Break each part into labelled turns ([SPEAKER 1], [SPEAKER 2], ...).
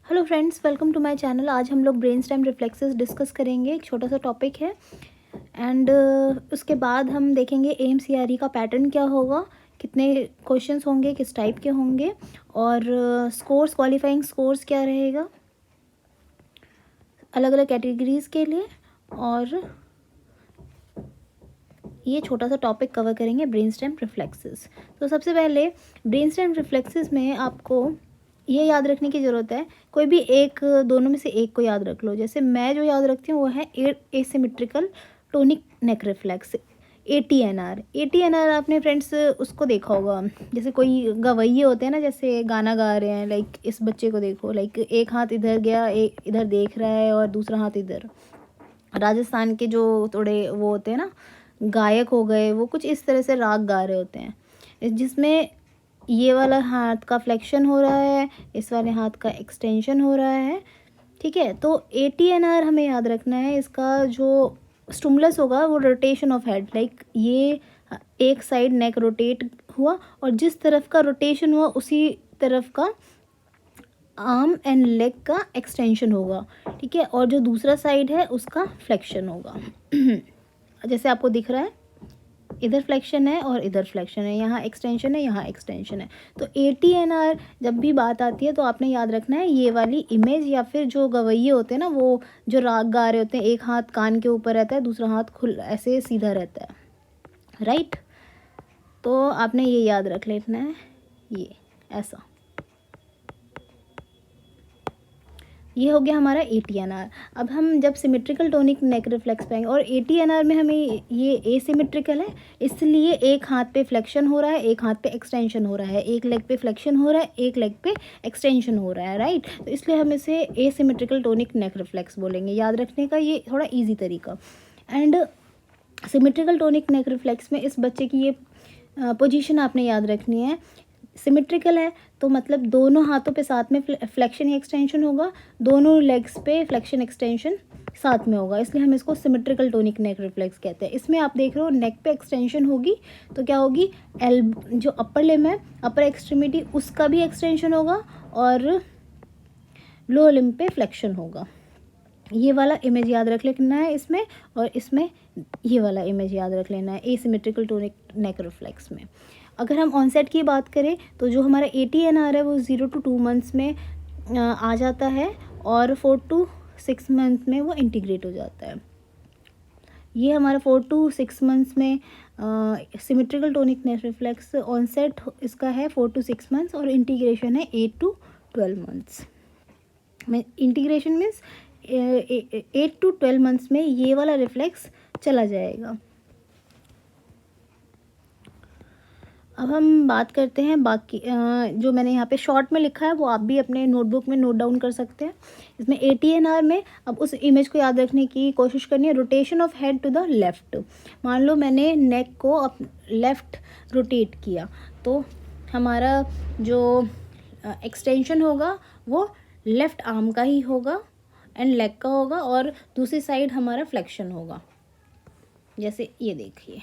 [SPEAKER 1] Hello friends, welcome to my channel. आज हम लोग ब्रेन स्टेम रिफ्लेक्सेस डिस्कस करेंगे। एक छोटा सा टॉपिक है एंड उसके बाद हम देखेंगे एएमसीआरई का पैटर्न क्या होगा, कितने क्वेश्चंस होंगे, किस टाइप के होंगे और स्कोर्स, क्वालिफाइंग स्कोर्स क्या रहेगा अलग अलग कैटेगरीज के लिए। और ये छोटा सा टॉपिक कवर करेंगे ब्रेन स्टेम रिफ्लेक्सेस। तो सबसे पहले ब्रेन स्टेम रिफ्लेक्सेस में आपको ये याद रखने की ज़रूरत है, कोई भी एक दोनों में से एक को याद रख लो। जैसे मैं जो याद रखती हूँ वो है एसिमेट्रिकल टोनिक नेक रिफ्लेक्स, ATNR। ATNR आपने फ्रेंड्स उसको देखा होगा, जैसे कोई गवैये होते हैं ना, जैसे गाना गा रहे हैं, लाइक इस बच्चे को देखो, लाइक एक हाथ इधर गया, एक इधर देख रहा है और दूसरा हाथ इधर। राजस्थान के जो थोड़े वो होते हैं ना, गायक हो गए, वो कुछ इस तरह से राग गा रहे होते हैं, जिसमें ये वाला हाथ का फ्लेक्शन हो रहा है, इस वाले हाथ का एक्सटेंशन हो रहा है। ठीक है, तो ATNR हमें याद रखना है। इसका जो स्टिमुलस होगा वो रोटेशन ऑफ हेड, लाइक ये एक साइड नेक रोटेट हुआ और जिस तरफ का रोटेशन हुआ उसी तरफ का आर्म एंड लेग का एक्सटेंशन होगा। ठीक है, और जो दूसरा साइड है उसका फ्लेक्शन होगा। जैसे आपको दिख रहा है, इधर फ्लेक्शन है और इधर फ्लेक्शन है, यहाँ एक्सटेंशन है, यहाँ एक्सटेंशन है। तो ATNR जब भी बात आती है तो आपने याद रखना है ये वाली इमेज, या फिर जो गवैये होते हैं ना, वो जो राग गा रहे होते हैं, एक हाथ कान के ऊपर रहता है, दूसरा हाथ खुल ऐसे सीधा रहता है, राइट। तो आपने ये याद रख लेना है, ये ऐसा। ये हो गया हमारा ATNR। अब हम जब सिमेट्रिकल टोनिक नेक रिफ्लेक्स पाएंगे, और ATNR में हमें ये एसिमेट्रिकल है, इसलिए एक हाथ पे फ्लेक्शन हो रहा है, एक हाथ पे एक्सटेंशन हो रहा है, एक लेग पे फ्लेक्शन हो रहा है, एक लेग पे एक्सटेंशन हो रहा है, राइट। तो इसलिए हम इसे एसिमेट्रिकल टोनिक नेक रिफ्लेक्स बोलेंगे। याद रखने का ये थोड़ा ईजी तरीका। And symmetrical tonic neck reflex में इस बच्चे की ये पोजीशन आपने याद रखनी है। सिमेट्रिकल है तो मतलब दोनों हाथों पे साथ में फ्लेक्शन या एक्सटेंशन होगा, दोनों लेग्स पे फ्लेक्शन एक्सटेंशन साथ में होगा, इसलिए हम इसको सिमेट्रिकल टोनिक नेक रिफ्लेक्स कहते हैं। इसमें आप देख रहे हो नेक पे एक्सटेंशन होगी, तो क्या होगी, जो अपर लिम्ब है, अपर एक्सट्रीमिटी, उसका भी एक्सटेंशन होगा और लोअर लिम्ब पे फ्लेक्शन होगा। ये वाला इमेज याद रख लेना है इसमें, और इसमें ये वाला इमेज याद रख लेना है एसिमेट्रिकल टोनिक नेक रिफ्लेक्स में। अगर हम ऑनसेट की बात करें तो जो हमारा ATNR है वो 0 to 2 मंथ्स में आ जाता है और 4 to 6 मंथ में वो इंटीग्रेट हो जाता है। ये हमारा 4 to 6 मंथ्स में सिमेट्रिकल टोनिक नेक रिफ्लेक्स ऑनसेट इसका है 4 to 6 मंथ्स, और इंटीग्रेशन है 8 to 12 मंथ्स में। इंटीग्रेशन मीन्स 8 to 12 मंथ्स में ये वाला रिफ्लेक्स चला जाएगा। अब हम बात करते हैं बाकी जो मैंने यहाँ पे शॉर्ट में लिखा है वो आप भी अपने नोटबुक में नोट डाउन कर सकते हैं। इसमें ATNR में अब उस इमेज को याद रखने की कोशिश करनी है। Rotation of head to the left, मान लो मैंने नेक को लेफ़्ट रोटेट किया, तो हमारा जो एक्सटेंशन होगा वो लेफ़्ट आर्म का ही होगा एंड लेग का होगा, और दूसरी साइड हमारा फ्लेक्शन होगा। जैसे ये देखिए,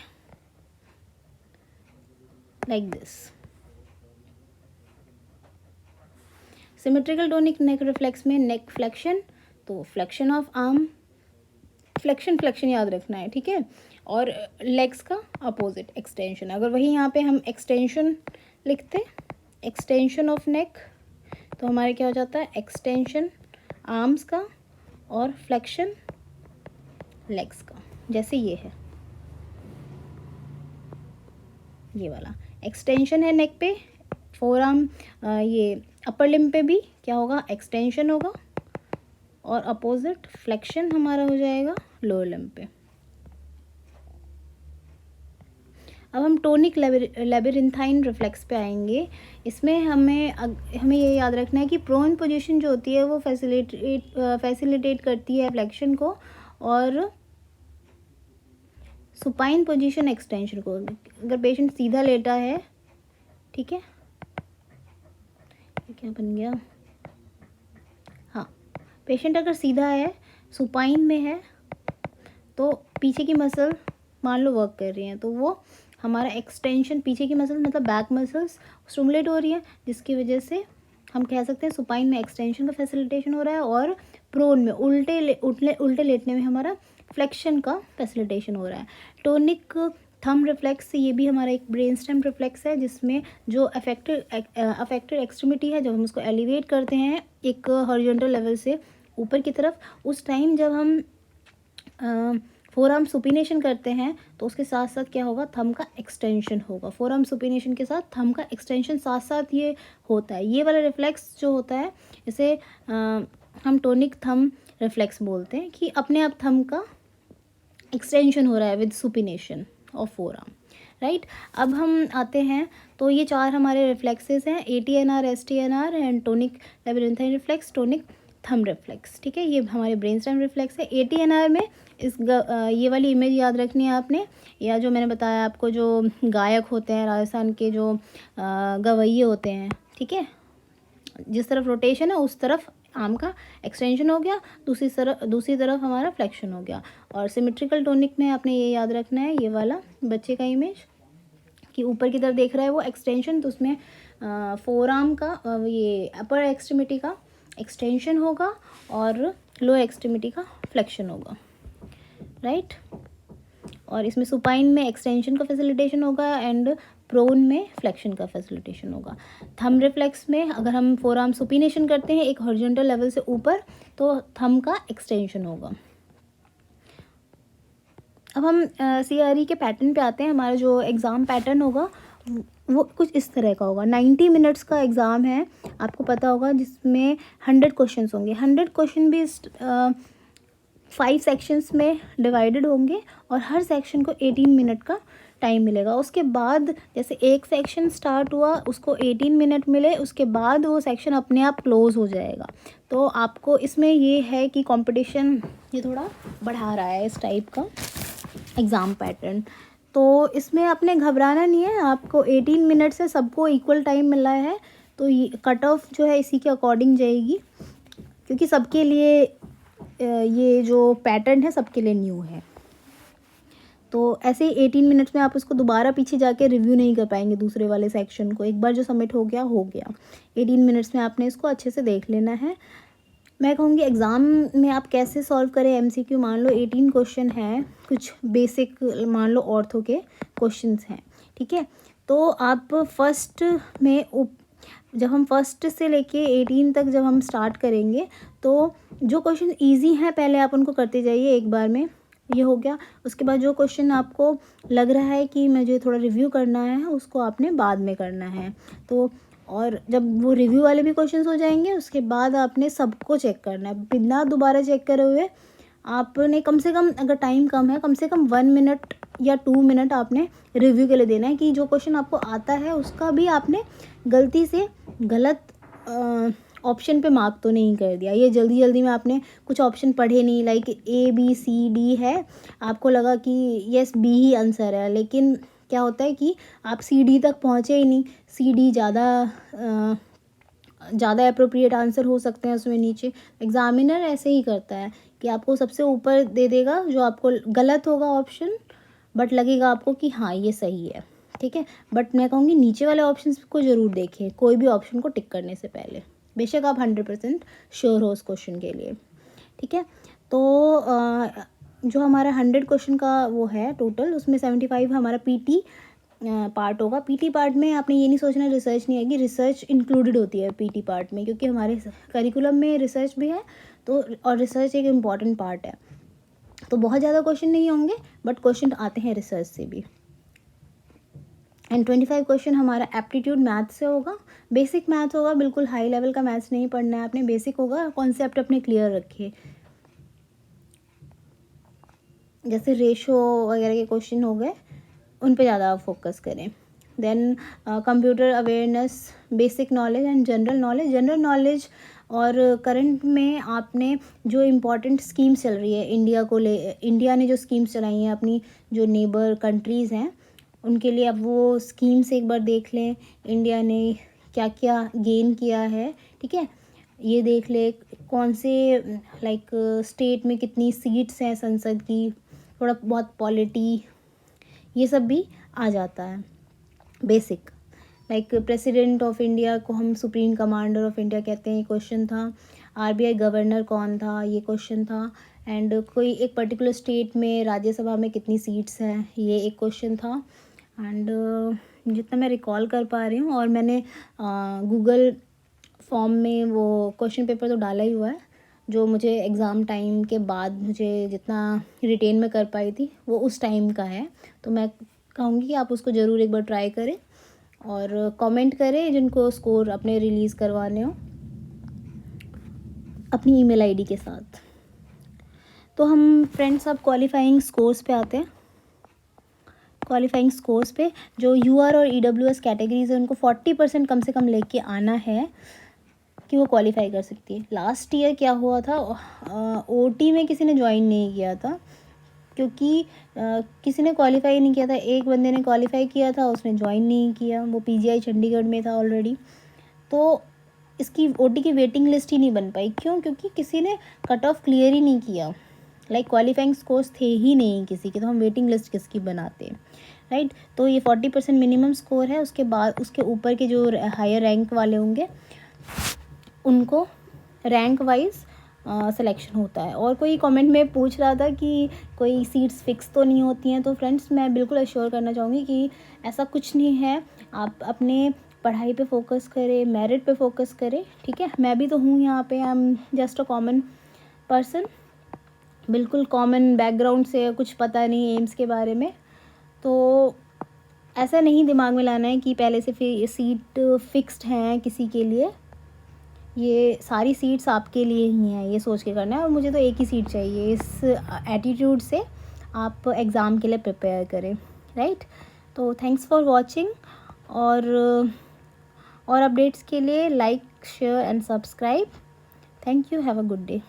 [SPEAKER 1] like this। Symmetrical tonic neck reflex में नेक फ्लेक्शन, तो फ्लेक्शन ऑफ आर्म, फ्लेक्शन याद रखना है, ठीक है, और लेग्स का अपोजिट एक्सटेंशन। अगर वही यहाँ पे हम एक्सटेंशन लिखते, एक्सटेंशन ऑफ नेक, तो हमारे क्या हो जाता है, एक्सटेंशन आर्म्स का और फ्लेक्शन लेग्स का। जैसे ये है, ये वाला एक्सटेंशन है नेक पे, फोर आर्म, ये अपर लिम्ब पे भी क्या होगा, एक्सटेंशन होगा, और अपोजिट फ्लेक्शन हमारा हो जाएगा लोअर लिम्ब पे। अब हम टोनिक लेबिरिंथाइन रिफ्लेक्स पे आएंगे। इसमें हमें ये याद रखना है कि प्रोन पोजीशन जो होती है वो फैसिलिटेट करती है फ्लेक्शन को, और सुपाइन पोजीशन एक्सटेंशन को। अगर पेशेंट सीधा लेटा है, ठीक है, क्या बन गया, हाँ, पेशेंट अगर सीधा है, सुपाइन में है, तो पीछे की मसल मान लो वर्क कर रही हैं, तो वो हमारा एक्सटेंशन, पीछे की मसल मतलब बैक मसल्स स्टिमुलेट हो रही है, जिसकी वजह से हम कह सकते हैं सुपाइन में एक्सटेंशन का फैसिलिटेशन हो रहा है और प्रोन में उल्टे लेटने में हमारा फ्लेक्शन का फैसिलिटेशन हो रहा है। टोनिक थंब रिफ्लेक्स, ये भी हमारा एक ब्रेन स्टेम रिफ्लेक्स है जिसमें जो अफेक्टेड एक्सट्रीमिटी है, जब हम उसको एलिवेट करते हैं एक हॉरिजॉन्टल लेवल से ऊपर की तरफ, उस टाइम जब हम फोरआर्म सुपिनेशन करते हैं तो उसके साथ साथ क्या होगा, थंब का एक्सटेंशन होगा। फोरआर्म सुपिनेशन के साथ थंब का एक्सटेंशन साथ साथ ये होता है। ये वाला रिफ्लेक्स जो होता है इसे हम टोनिक थंब रिफ्लेक्स बोलते हैं कि अपने आप थंब का एक्सटेंशन हो रहा है with supination of forearm, right. अब हम आते हैं, तो ये 4 हमारे रिफ्लेक्सेस हैं, ATNR, STNR and tonic labyrinthine reflex, tonic thumb reflex, ठीक है। ये हमारे ब्रेन स्टेम रिफ्लेक्स है। ATNR में ये वाली इमेज याद रखनी है आपने, या जो मैंने बताया आपको, जो गायक होते हैं राजस्थान के, जो गवैये होते हैं, ठीक है, जिस तरफ रोटेशन है उस तरफ आर्म का एक्सटेंशन हो गया, दूसरी तरफ हमारा फ्लेक्शन हो गया। और सिमेट्रिकल टोनिक में आपने ये याद रखना है, ये वाला बच्चे का इमेज कि ऊपर की तरफ देख रहा है वो एक्सटेंशन, तो उसमें फोर आर्म का ये अपर एक्सट्रीमिटी का एक्सटेंशन होगा और लोअर एक्सट्रीमिटी का फ्लेक्शन होगा, राइट। और इसमें सुपाइन में एक्सटेंशन का फैसिलिटेशन होगा एंड प्रोन में फ्लेक्शन का फैसिलिटेशन होगा। थंब रिफ्लेक्स में अगर हम फोर आर्म सुपिनेशन करते हैं एक हॉरिजॉन्टल लेवल से ऊपर, तो थंब का एक्सटेंशन होगा। अब हम CRE के पैटर्न पे आते हैं। हमारा जो एग्ज़ाम पैटर्न होगा वो कुछ इस तरह का होगा। 90 मिनट्स का एग्ज़ाम है, आपको पता होगा, जिसमें 100 क्वेश्चन होंगे। 100 क्वेश्चन भी 5 सेक्शंस में डिवाइडेड होंगे और हर सेक्शन को 18 मिनट का टाइम मिलेगा। उसके बाद जैसे एक सेक्शन स्टार्ट हुआ उसको 18 मिनट मिले, उसके बाद वो सेक्शन अपने आप क्लोज़ हो जाएगा। तो आपको इसमें ये है कि कंपटीशन ये थोड़ा बढ़ा रहा है इस टाइप का एग्ज़ाम पैटर्न। तो इसमें आपने घबराना नहीं है, आपको 18 मिनट से सबको इक्वल टाइम मिल रहा है, तो ये कट ऑफ जो है इसी के अकॉर्डिंग जाएगी, क्योंकि सबके लिए ये जो पैटर्न है सबके लिए न्यू है। तो ऐसे ही 18 मिनट्स में आप उसको दोबारा पीछे जाके रिव्यू नहीं कर पाएंगे दूसरे वाले सेक्शन को। एक बार जो सबमिट हो गया 18 मिनट्स में आपने इसको अच्छे से देख लेना है। मैं कहूँगी एग्ज़ाम में आप कैसे सॉल्व करें MCQ। मान लो 18 क्वेश्चन हैं, कुछ बेसिक मान लो ऑर्थो के क्वेश्चंस हैं, ठीक है। तो आप फर्स्ट में जब हम फर्स्ट से लेके 18 तक जब हम स्टार्ट करेंगे, तो जो क्वेश्चन इजी हैं पहले आप उनको करते जाइए एक बार में, ये हो गया। उसके बाद जो क्वेश्चन आपको लग रहा है कि मुझे थोड़ा रिव्यू करना है, उसको आपने बाद में करना है। तो और जब वो रिव्यू वाले भी क्वेश्चंस हो जाएंगे, उसके बाद आपने सबको चेक करना है बिना दोबारा चेक करे हुए। आपने कम से कम, अगर टाइम कम है, कम से कम 1 मिनट या 2 मिनट आपने रिव्यू के लिए देना है कि जो क्वेश्चन आपको आता है उसका भी आपने गलती से गलत ऑप्शन पे मार्क तो नहीं कर दिया। ये जल्दी में आपने कुछ ऑप्शन पढ़े नहीं, लाइक ABCD है, आपको लगा कि यस B ही आंसर है, लेकिन क्या होता है कि आप CD तक पहुँचे ही नहीं। CD ज़्यादा अप्रोप्रिएट आंसर हो सकते हैं उसमें नीचे। एग्ज़ामिनर ऐसे ही करता है कि आपको सबसे ऊपर दे देगा जो आपको गलत होगा ऑप्शन, बट लगेगा आपको कि हाँ ये सही है, ठीक है। बट मैं कहूँगी नीचे वाले ऑप्शन को ज़रूर देखें कोई भी ऑप्शन को टिक करने से पहले, बेशक आप 100% श्योर हो उस क्वेश्चन के लिए, ठीक है। तो जो हमारा 100 क्वेश्चन का वो है टोटल, उसमें 75 हमारा PT पार्ट होगा। PT पार्ट में आपने ये नहीं सोचना रिसर्च नहीं आएगी, रिसर्च इंक्लूडेड होती है PT पार्ट में, क्योंकि हमारे करिकुलम में रिसर्च भी है, तो और रिसर्च एक इम्पॉर्टेंट पार्ट है। तो बहुत ज़्यादा क्वेश्चन नहीं होंगे, बट क्वेश्चन आते हैं रिसर्च से भी। एंड 25 क्वेश्चन हमारा एप्टीट्यूड मैथ से होगा, बेसिक मैथ होगा, बिल्कुल हाई लेवल का मैथ्स नहीं पढ़ना है आपने, बेसिक होगा, कॉन्सेप्ट अपने क्लियर रखिए। जैसे रेशो वगैरह के क्वेश्चन हो गए, उन पे ज़्यादा फोकस करें। Then computer awareness, basic knowledge and general knowledge और करंट में आपने जो इम्पोर्टेंट स्कीम्स चल रही है इंडिया ने जो स्कीम्स चलाई हैं अपनी जो नेबर कंट्रीज़ हैं उनके लिए, अब वो स्कीम्स एक बार देख लें, इंडिया ने क्या क्या गेन किया है, ठीक है। ये देख ले कौन से लाइक स्टेट में कितनी सीट्स हैं संसद की, थोड़ा बहुत पॉलिटी, ये सब भी आ जाता है basic, like president of India को हम सुप्रीम कमांडर ऑफ इंडिया कहते हैं, ये क्वेश्चन था। आरबीआई गवर्नर कौन था, ये क्वेश्चन था। एंड कोई एक पर्टिकुलर स्टेट में राज्यसभा में कितनी सीट्स हैं, ये एक क्वेश्चन था। एंड जितना मैं रिकॉल कर पा रही हूँ, और मैंने गूगल फॉर्म में वो क्वेश्चन पेपर तो डाला ही हुआ है, जो मुझे एग्ज़ाम टाइम के बाद मुझे जितना रिटेन में कर पाई थी वो उस टाइम का है। तो मैं कहूँगी कि आप उसको ज़रूर एक बार ट्राई करें और कमेंट करें जिनको स्कोर अपने रिलीज़ करवाने हो अपनी ईमेल आईडी के साथ। तो हम फ्रेंड्स अब क्वालिफाइंग स्कोर्स पे आते हैं। क्वालिफाइंग स्कोर्स पे जो यूआर और ईडब्ल्यूएस कैटेगरीज है उनको 40% कम से कम लेके आना है कि वो क्वालिफाई कर सकती है। लास्ट ईयर क्या हुआ था, ओटी में किसी ने ज्वाइन नहीं किया था क्योंकि किसी ने क्वालिफाई नहीं किया था। एक बंदे ने क्वालिफाई किया था, उसने ज्वाइन नहीं किया, वो पीजीआई चंडीगढ़ में था ऑलरेडी। तो इसकी ओटी की वेटिंग लिस्ट ही नहीं बन पाई। क्यों? क्योंकि किसी ने कट ऑफ क्लियर ही नहीं किया। लाइक क्वालिफाइंग स्कोर्स थे ही नहीं किसी के, तो हम वेटिंग लिस्ट किसकी बनाते हैं, राइट। तो ये 40% मिनिमम स्कोर है। उसके बाद उसके ऊपर के जो हायर रैंक वाले होंगे उनको रैंक वाइज सिलेक्शन होता है। और कोई कमेंट में पूछ रहा था कि कोई सीट्स फिक्स तो नहीं होती हैं, तो फ्रेंड्स मैं बिल्कुल अश्योर करना चाहूँगी कि ऐसा कुछ नहीं है। आप अपने पढ़ाई पे फोकस करें, मेरिट पे फोकस करें, ठीक है। मैं भी तो हूँ यहाँ पे, I am just a common person, बिल्कुल कॉमन बैकग्राउंड से, कुछ पता नहीं एम्स के बारे में। तो ऐसा नहीं दिमाग में लाना है कि पहले से फिर सीट फिक्स्ड हैं किसी के लिए। ये सारी सीट्स आपके लिए ही हैं, ये सोच के करना है। और मुझे तो एक ही सीट चाहिए, इस एटीट्यूड से आप एग्ज़ाम के लिए प्रिपेयर करें, राइट। तो थैंक्स फॉर वॉचिंग। और अपडेट्स के लिए like, share and subscribe. Thank you, have a good day.